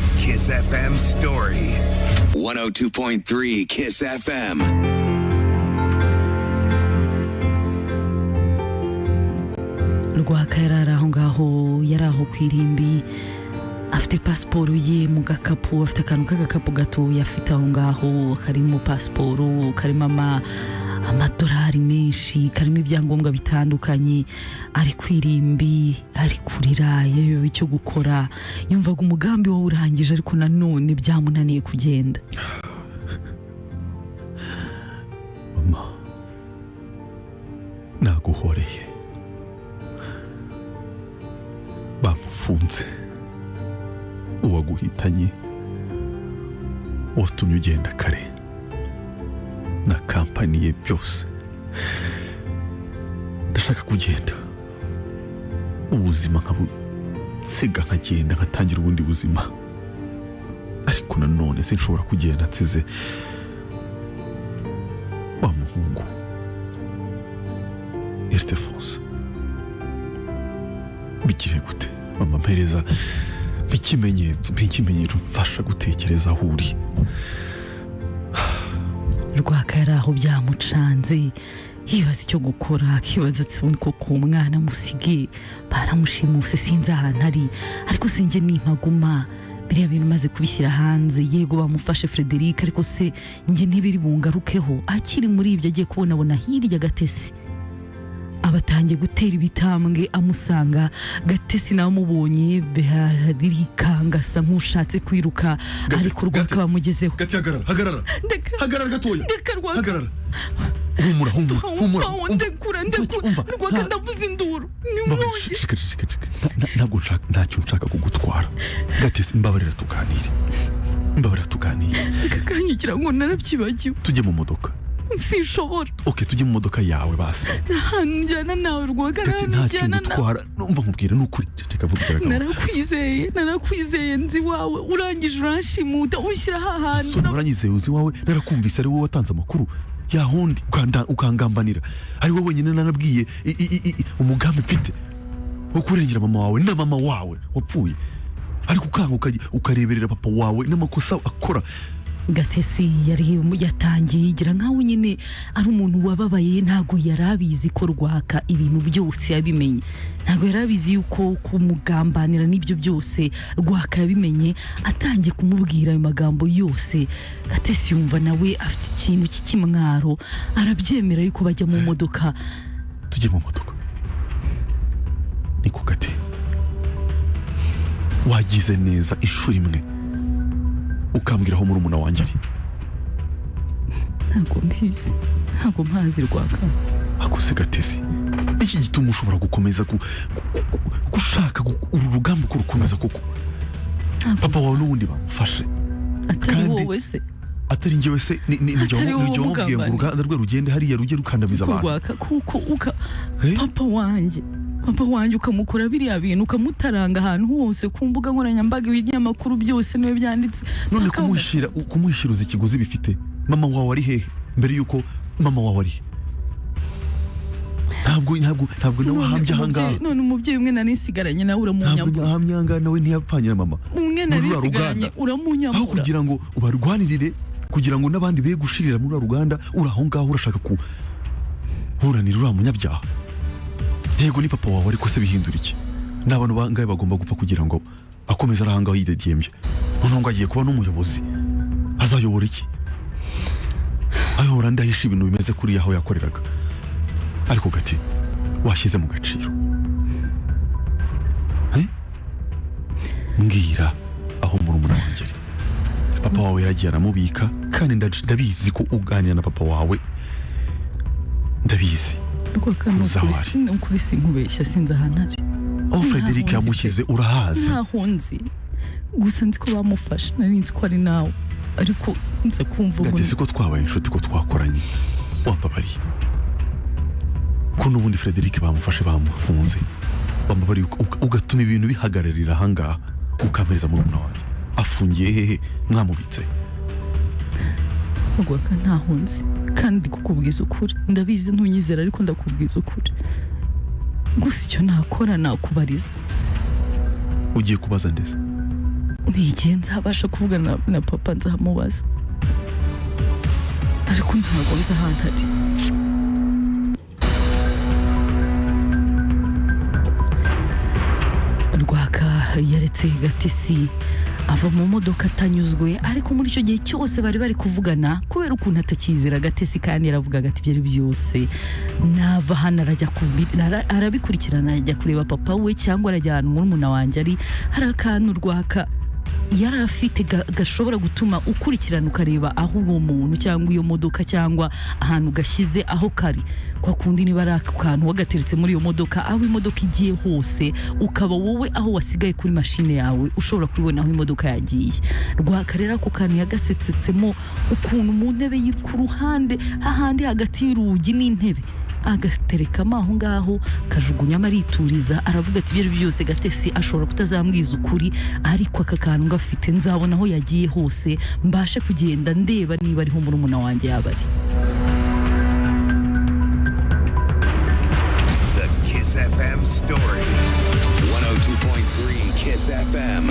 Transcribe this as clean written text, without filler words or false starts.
The Kiss FM story. 102.3 Kiss FM. Rwakayarara aho ngaho yari aho ku irimbi afite pasiporo ye mu gakapu, afite akantu k'agakapu gatoya afite aho ngaho karimo pasiporo, karimo amadolari menshi, karimo ibyangombwa bitandukanye, ari ku irimbi ari kurira yewe icyo gukora, yumvaga umugambi wawe urangije ariko nanone byamunaniye kugenda. Mama, naguhoreye, bamufunze, uwaguhitanye watumye ugenda kare na kampani ye byose. Ndashaka kugenda ubuzima nkabusiga nkagenda nkatangira ubundi buzima, ariko nanone sinshobora kugenda nsize wa muhungu Ildefonse. Bigire gute mama? Mpereza ikimenyetso mfasha gutekereza aho uri. Rwakayari aho byamucanze, yibaza icyo gukora, akibaza ati ko ku mwana musige baramushimuse sinzi ahantu ari, ariko sinjye nimpaguma biriya bintu maze kubishyira hanze. Yego bamufashe Frederic, ariko se njye ntibiri bungarukeho. Akiri muri ibyo agiye kubonabona hirya Gatesi abatangiye gutera ibitambwe amusanga. Gatesi nawe amubonye birikanga asa nk'ushatse kwiruka, ariko Rwaka bamugezeho. Gati hagarara gatoya, hagarara. Humura. Ndekura Rwaka ndavuza induru. Shika. Ntabwo ntacyo nshaka kugutwara. Gatesi mbabarira tuganire. Kakanyukira ngo narabyibagiwe. Tujye mu modoka. Sinshobora. Okay, tujye mu modoka yawe basi. Njyana nawe Rwaka, ntacyo gutwara. Numva nkubwira n'ukuri. Narakwizeye nzi wawe, urangije uranshimuta unshyira ahantu. Uranyizeye uzi wawe, narakumvise ari wowe watanze amakuru yahundi ukangambanira. Ari wowe wenyine nanabwiye umugambi mfite wo kurengera mama wawe na mama wawe wapfuye, ariko ukanga ukareberera papa wawe n'amakosa akora. Gatesi yari yatangiye yigira nkaho nyine ari umuntu wababaye. Ntago yarabizi ko Rwaka ibintu byose yabimenye, ntago yarabizi yuko kumugambanira n'ibyo byose Rwaka yabimenye. Atangiye kumubwira ayo magambo yose, Gatesi yumva nawe afite ikintu cy'ikimwaro, arabyemera yuko bajya mu modoka. Tujye mu modoka. Niko Gati, wagize neza ishuri imwe ukambwira aho murumuna wanjye ari. Ntago mpazi Rwaka. Akose Gatesi, iki gituma ushobora gukomeza gushaka uru rugamba ko rukomeza koko? Papa wawe n'ubundi bamufashe. Atari wowe se? Atari njyewe se? Ni njyewe wamubwiye ngo uruganda rwe rugende hariya rujye rukandamiza abantu. Rwaka kuko Papa wanjye ukamukora biriya bintu, ukamutaranga ahantu hose ku mbuga nkoranyambaga, ibinyamakuru byose niwe byanditse. None kumuhishira uzi ikiguzi bifite. Mama wawe ari hehe mbere yuko mama wawe ari? Ntabwo nawe ahambye ahangaha. None umubyeyi umwe nanisigaranye nawe uramunyambura. Ntabwo ahamye ahangaha nawe ntiyapfanye na mama. Umwe nanisigaranye uramunyambura. Aho kugira ngo ubarwanirire, kugira ngo n'abandi be gushirira muri ruganda, uraho ngaho urashaka kuburanira uriya munyabyaha. Yego ni papa wawe, ariko se bihindura iki? N'abantu bangaye bagomba gupfa kugira ngo akomeze arahangaho yidegembye. None ngo agiye kuba n'umuyobozi, azayobora iki? Ayobora ndahisha ibintu bimeze kuri aho yakoreraga. Ariko Gati, washyize mu gaciro. Mbwira aho murumuna wanjye ari. Papa wawe yaragiye aramubika, kandi ndabizi ko uganira na papa wawe. Ndabizi. Rwaka n'ukuri sinkubeshya, sinzi ahantu ari. Aho Frederic yamushyize urahazi? Ntaho nzi, gusa nzi ko bamufashe, nari nzi ko ari nawe, ariko nza kumva ngo Gatesi ko twabaye inshuti, ko twakoranye, wambabariye ko n'ubundi Frederic bamufashe bamufunze, wambabariye ugatuma ibintu bihagararira ahangaha, ukampereza murumuna wanjye. Afungiye hehe mwamubitse? Rwaka ntaho nzi, kandi kukubwiza ukuri, ndabizi ntunyizera, ariko ndakubwiza ukuri. Gusa icyo nakora nakubariza. Ugiye kubaza ndetse? n'igihe nzabasha kuvugana na papa nzamubaza, ariko ntabwo nzi ahantu ari. Rwaka yaretse Gatesi ava mu modoka atanyuzwe, ariko muri icyo gihe cyose bari kuvugana kubera ukuntu atakizera Gatesi, kandi yaravugaga ati byari byose nava hano arabikurikirana, ajya kureba papa we cyangwa arajya ahantu murumuna wanjye ari. Hari akantu Rwaka yari afite gashobora gutuma ukurikirana ukareba aho uwo muntu cyangwa iyo modoka cyangwa ahantu gashyize aho kari, kwa kundi niba ari akantu wagateretse muri iyo modoka, aho imodoka igiye hose ukaba wowe aho wasigaye kuri mashine yawe ushobora kubibona aho imodoka yagiye. Rwaka rero ako kantu yagasetsetsemo ukuntu mu ntebe iri ku ruhande hahandi hagati y'urugi n'intebe, agaterekamo aho ngaho kajugunyamo arituriza, aravuga ati ibyo byose Gatesi ashobora kutazambwiza ukuri, ariko aka kantu ngafite nzabona aho yagiye hose mbashe kugenda ndeba niba ariho murumuna wanjye yaba ari. The Kiss FM story. 102.3 Kiss FM.